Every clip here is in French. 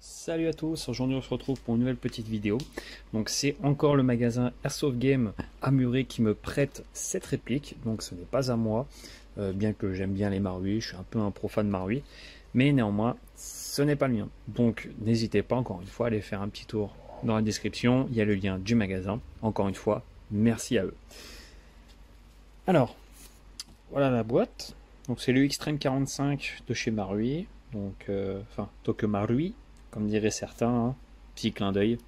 Salut à tous, aujourd'hui on se retrouve pour une nouvelle petite vidéo. Donc c'est encore le magasin Airsoft Game à Muret qui me prête cette réplique. Donc ce n'est pas à moi, bien que j'aime bien les maruis, je suis un peu un profane maruis. Mais néanmoins, ce n'est pas le mien. Donc n'hésitez pas encore une fois à aller faire un petit tour dans la description. Il y a le lien du magasin. Encore une fois, merci à eux. Alors, voilà la boîte. Donc c'est le Xtreme 45 de chez Marui. Donc, enfin, Tokyo Marui, comme diraient certains, hein. Petit clin d'œil.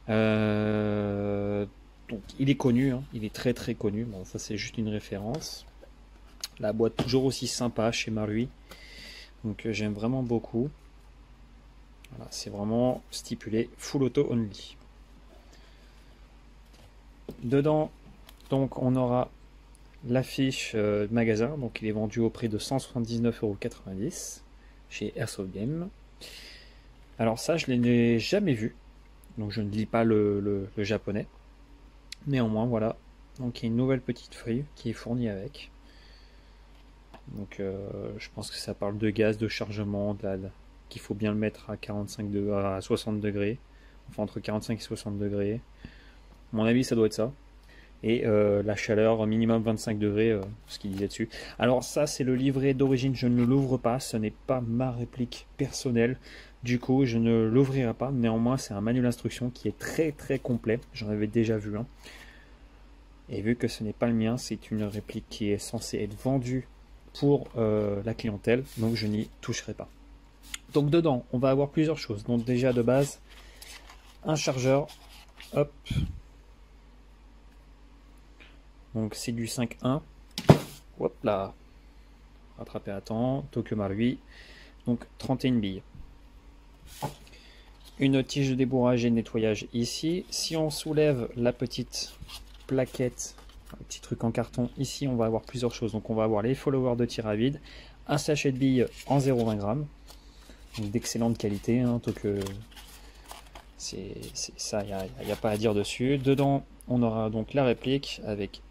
Donc il est connu, hein. Il est très très connu. Bon, ça c'est juste une référence. La boîte toujours aussi sympa chez Marui. Donc j'aime vraiment beaucoup. Voilà, c'est vraiment stipulé full auto only. Dedans, donc on aura l'affiche magasin. Donc il est vendu au prix de 179,90 € chez Airsoft Game. Alors ça, je ne l'ai jamais vu. Donc je ne lis pas le japonais. Néanmoins, voilà. Donc il y a une nouvelle petite feuille qui est fournie avec. Donc je pense que ça parle de gaz, de chargement, qu'il faut bien le mettre à 45 à 60 degrés. Enfin entre 45 et 60 degrés. À mon avis, ça doit être ça. Et la chaleur minimum 25 degrés, ce qu'il disait dessus. Alors ça, c'est le livret d'origine, je ne l'ouvre pas, ce n'est pas ma réplique personnelle. Du coup, je ne l'ouvrirai pas. Néanmoins, c'est un manuel d'instruction qui est très très complet. J'en avais déjà vu un. Et vu que ce n'est pas le mien, c'est une réplique qui est censée être vendue pour la clientèle. Donc je n'y toucherai pas. Donc dedans, on va avoir plusieurs choses. Donc déjà de base, un chargeur. Hop. Donc c'est du 5.1. Hop là. Rattrapé à temps. Tokyo Marui. Donc 31 billes. Une tige de débourrage et de nettoyage ici. Si on soulève la petite plaquette, un petit truc en carton, ici on va avoir plusieurs choses. Donc on va avoir les followers de tir à vide, un sachet de billes en 0,20 g, d'excellente qualité, hein, donc c'est ça, il n'y a pas à dire dessus. Dedans on aura donc la réplique avec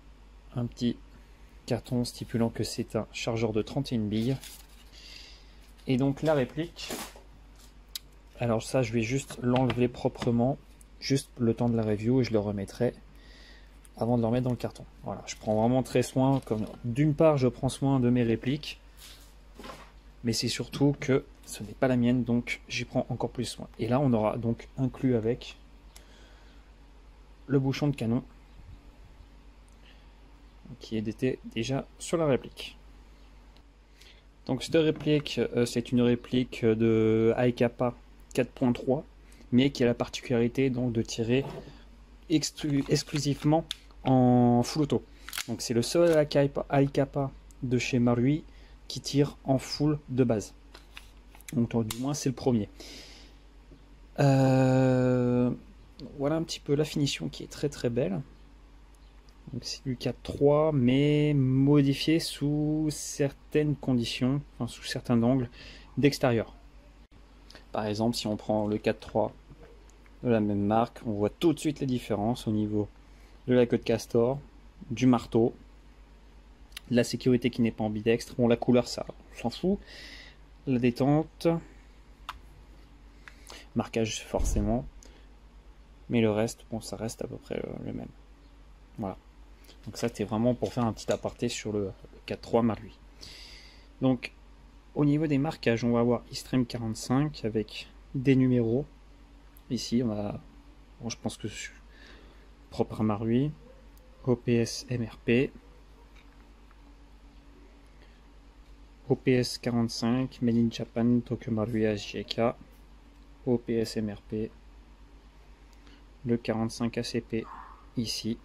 un petit carton stipulant que c'est un chargeur de 31 billes. Et donc la réplique, alors ça je vais juste l'enlever proprement, juste le temps de la review, et je le remettrai avant de le remettre dans le carton. Voilà, je prends vraiment très soin, comme d'une part je prends soin de mes répliques, mais c'est surtout que ce n'est pas la mienne, donc j'y prends encore plus soin. Et là on aura donc inclus avec le bouchon de canon qui est déjà sur la réplique. Donc cette réplique, c'est une réplique de AEKAPA 4.3, mais qui a la particularité donc de tirer exclusivement en full auto. Donc c'est le seul AEKAPA de chez Marui qui tire en full de base. Donc du moins c'est le premier. Voilà un petit peu la finition qui est très très belle. C'est du 4.3 mais modifié sous certaines conditions, enfin sous certains angles d'extérieur. Par exemple, si on prend le 4.3 de la même marque, on voit tout de suite les différences au niveau de la queue de castor, du marteau, de la sécurité qui n'est pas ambidextre. Bon, la couleur, ça, on s'en fout. La détente, marquage forcément, mais le reste, bon, ça reste à peu près le même. Voilà. Donc ça, c'était vraiment pour faire un petit aparté sur le 4.3 Marui. Donc, au niveau des marquages, on va avoir Xtreme 45 avec des numéros. Ici, on a, bon, je pense que propre à Marui, OPS MRP, OPS 45, Made in Japan, Tokyo Marui SGK, OPS MRP, le 45 ACP ici,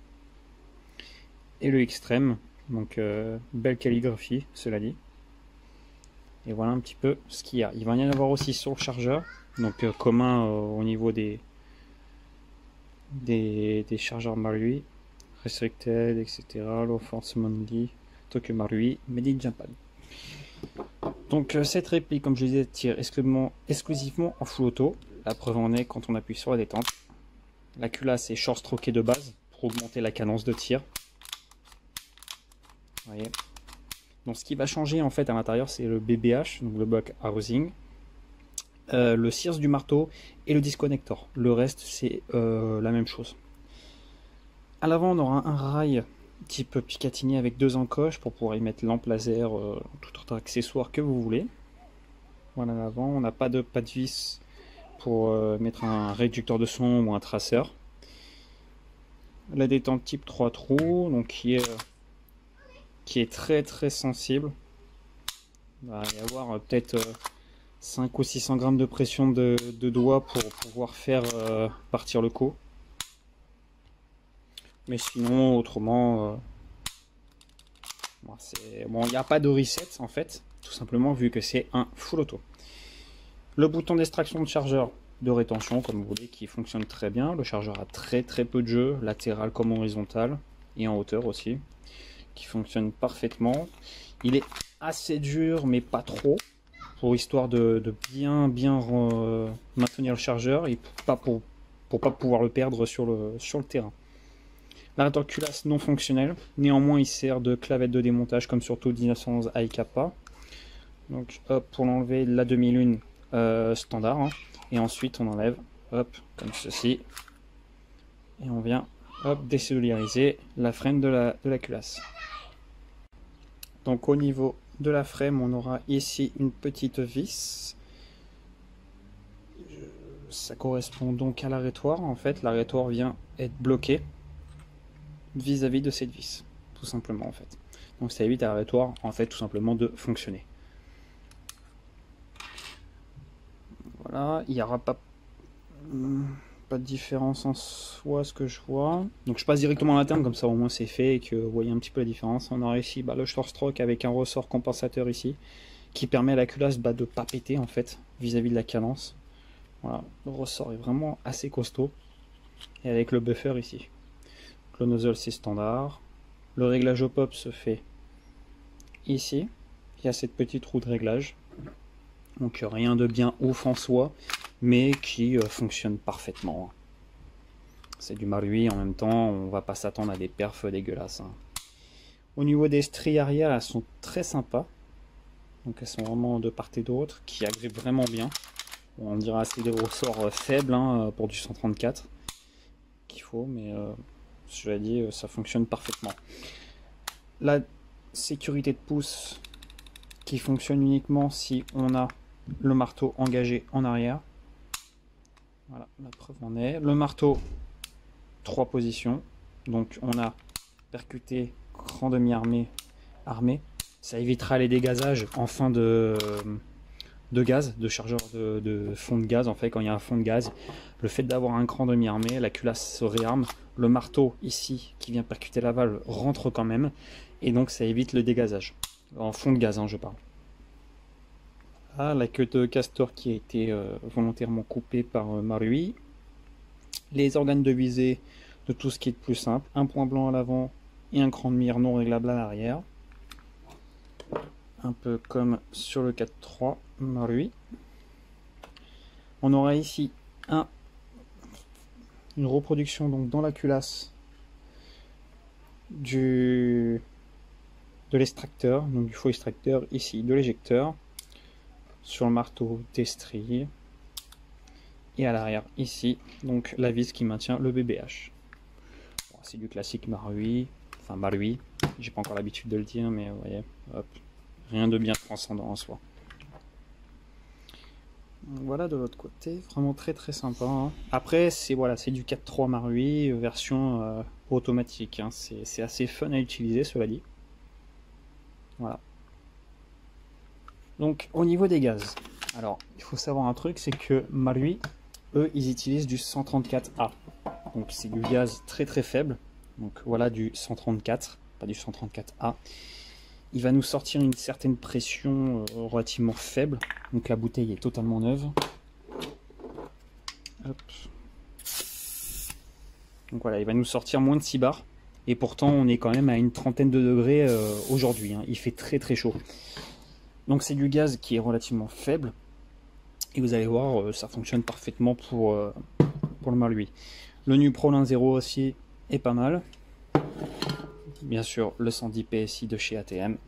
et le Xtreme, donc belle calligraphie, cela dit. Et voilà un petit peu ce qu'il y a. Il va y en avoir aussi sur le chargeur, donc commun au niveau des chargeurs Marui, Restricted, etc. Low Force Monday, Tokyo Marui, Made in Japan. Donc cette réplique, comme je disais, tire exclusivement en full auto. La preuve en est quand on appuie sur la détente. La culasse est short stroquée de base pour augmenter la cadence de tir. Vous voyez. Donc ce qui va changer en fait à l'intérieur, c'est le BBH, donc le block housing, le circe du marteau et le disconnector. Le reste, c'est la même chose. À l'avant, on aura un rail type Picatinny avec 2 encoches pour pouvoir y mettre lampe laser, tout autre accessoire que vous voulez. Voilà, à l'avant, on n'a pas de vis pour mettre un réducteur de son ou un traceur. La détente type 3 trous, donc qui est très très sensible. Il va y avoir peut-être 5 ou 600 grammes de pression de doigts pour pouvoir faire partir le coup. Mais sinon, autrement, bon, il n'y a pas de reset en fait, tout simplement vu que c'est un full auto. Le bouton d'extraction de chargeur de rétention, comme vous voulez, qui fonctionne très bien. Le chargeur a très peu de jeu, latéral comme horizontal, et en hauteur aussi, qui fonctionne parfaitement. Il est assez dur, mais pas trop, pour histoire de bien maintenir le chargeur et pas pour pas pouvoir le perdre sur le terrain. L'arrêteur culasse non fonctionnel, néanmoins il sert de clavette de démontage comme sur tout 1911 IK. Donc hop, pour l'enlever, la demi-lune standard, hein. Et ensuite on enlève, hop, comme ceci, et on vient, hop, décellulariser la frame de la culasse. Donc au niveau de la frame, on aura ici une petite vis. Ça correspond donc à l'arrêtoire. En fait, l'arrêtoire vient être bloqué vis-à-vis de cette vis, tout simplement en fait. Donc ça évite à l'arrêtoire en fait tout simplement de fonctionner. Voilà, il n'y aura pas de différence en soi, ce que je vois. Donc je passe directement à l'interne, comme ça au moins c'est fait et que vous voyez un petit peu la différence. On aura ici le short stroke avec un ressort compensateur ici, qui permet à la culasse de ne pas péter en fait, vis-à-vis de la cadence. Voilà, le ressort est vraiment assez costaud. Et avec le buffer ici. Le nozzle c'est standard. Le réglage au pop se fait ici. Il y a cette petite roue de réglage. Donc rien de bien ouf en soi, mais qui fonctionne parfaitement. C'est du Marui en même temps, on va pas s'attendre à des perfs dégueulasses. Au niveau des stries arrière, elles sont très sympas. Donc elles sont vraiment de part et d'autre, qui agrippent vraiment bien. On dirait assez des ressorts faibles pour du 134 qu'il faut, mais cela dit, ça fonctionne parfaitement. La sécurité de pouce qui fonctionne uniquement si on a le marteau engagé en arrière. Voilà, la preuve en est. Le marteau, 3 positions. Donc on a percuté, cran demi-armé, armé. Ça évitera les dégazages en fin de gaz, de chargeur de fond de gaz. En fait, quand il y a un fond de gaz, le fait d'avoir un cran demi-armé, la culasse se réarme. Le marteau ici, qui vient percuter la valve, rentre quand même. Et donc ça évite le dégazage. En fond de gaz, je parle. Ah, la queue de castor qui a été volontairement coupée par Marui. Les organes de visée de tout ce qui est de plus simple. Un point blanc à l'avant et un cran de mire non réglable à l'arrière. Un peu comme sur le 4.3 Marui. On aura ici une reproduction donc dans la culasse de l'extracteur, donc du faux extracteur ici de l'éjecteur. Sur le marteau des stries et à l'arrière ici donc la vis qui maintient le BBH. Bon, c'est du classique Marui, enfin Marui, j'ai pas encore l'habitude de le dire, mais vous voyez, hop, rien de bien transcendant en soi. Voilà de l'autre côté, vraiment très sympa, hein. Après c'est du 4.3 Marui version automatique, hein. C'est assez fun à utiliser, cela dit. Voilà. Donc au niveau des gaz, alors il faut savoir un truc, c'est que Marui, eux, ils utilisent du 134A. Donc c'est du gaz très faible. Donc voilà du 134, pas du 134A. Il va nous sortir une certaine pression relativement faible. Donc la bouteille est totalement neuve. Hop. Donc voilà, il va nous sortir moins de 6 bars. Et pourtant on est quand même à une trentaine de degrés aujourd'hui, hein. Il fait très chaud. Donc c'est du gaz qui est relativement faible. Et vous allez voir, ça fonctionne parfaitement pour le Marui. Le Nuprol 1.0 aussi est pas mal. Bien sûr, le 110 PSI de chez ATM,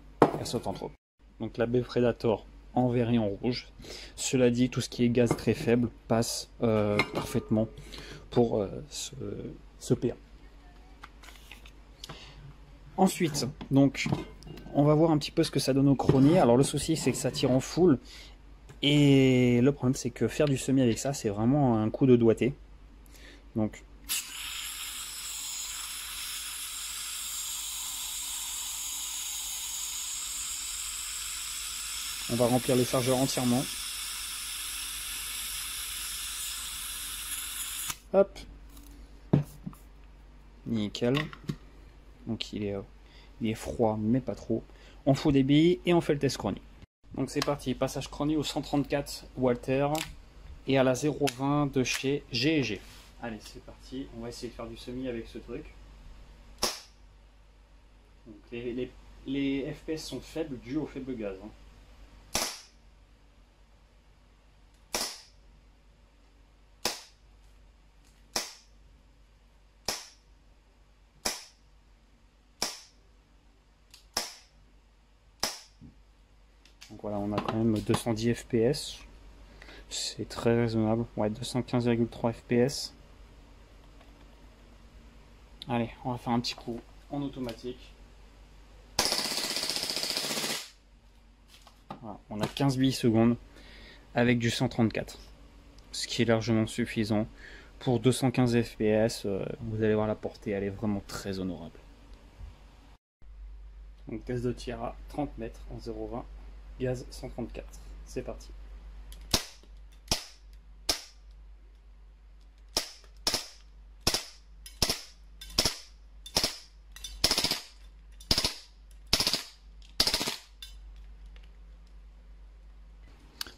elle saute entre autres. Donc la baie Predator en vert et en rouge. Cela dit, tout ce qui est gaz très faible passe parfaitement pour ce PA. Ensuite, donc, on va voir un petit peu ce que ça donne au chrony. Alors le souci, c'est que ça tire en full. Et le problème, c'est que faire du semi avec ça, c'est vraiment un coup de doigté. Donc, on va remplir le chargeur entièrement. Hop. Nickel. Donc il est froid, mais pas trop. On fout des billes et on fait le test chrony. Donc c'est parti, passage chrony au 134 Walter et à la 0,20 de chez G&G. Allez, c'est parti, on va essayer de faire du semi avec ce truc. Donc les FPS sont faibles dû au faible gaz. Hein. Donc voilà, on a quand même 210 FPS. C'est très raisonnable. Ouais, 215,3 FPS. Allez, on va faire un petit coup en automatique. Voilà, on a 15 millisecondes avec du 134. Ce qui est largement suffisant. Pour 215 FPS, vous allez voir la portée, elle est vraiment très honorable. Donc test de tir à 30 mètres en 0,20. Gaz 134. C'est parti.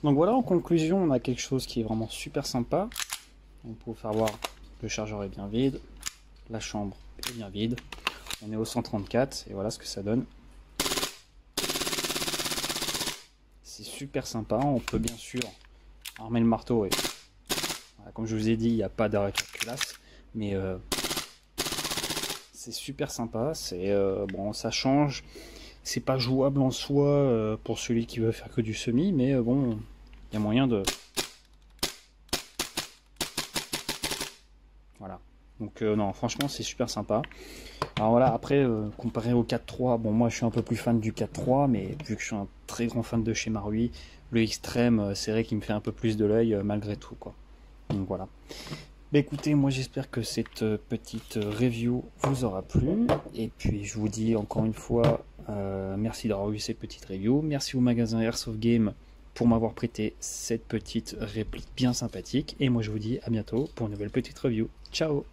Donc voilà, en conclusion, on a quelque chose qui est vraiment super sympa. On peut faire voir que le chargeur est bien vide, la chambre est bien vide. On est au 134 et voilà ce que ça donne. C'est super sympa, on peut bien sûr armer le marteau et voilà, comme je vous ai dit, il n'y a pas d'arrêt calculasse, mais c'est super sympa, c'est bon, ça change, c'est pas jouable en soi pour celui qui veut faire que du semi, mais bon, il y a moyen de... Voilà, donc non, franchement c'est super sympa. Alors voilà, après, comparé au 4.3, bon moi je suis un peu plus fan du 4.3, mais vu que je suis un très grand fan de chez Marui, le Extreme, c'est vrai qu'il me fait un peu plus de l'œil malgré tout, quoi. Donc voilà. Bah écoutez, moi j'espère que cette petite review vous aura plu, et puis je vous dis encore une fois, merci d'avoir vu cette petite review, merci au magasin Airsoft Game pour m'avoir prêté cette petite réplique bien sympathique, et moi je vous dis à bientôt pour une nouvelle petite review. Ciao!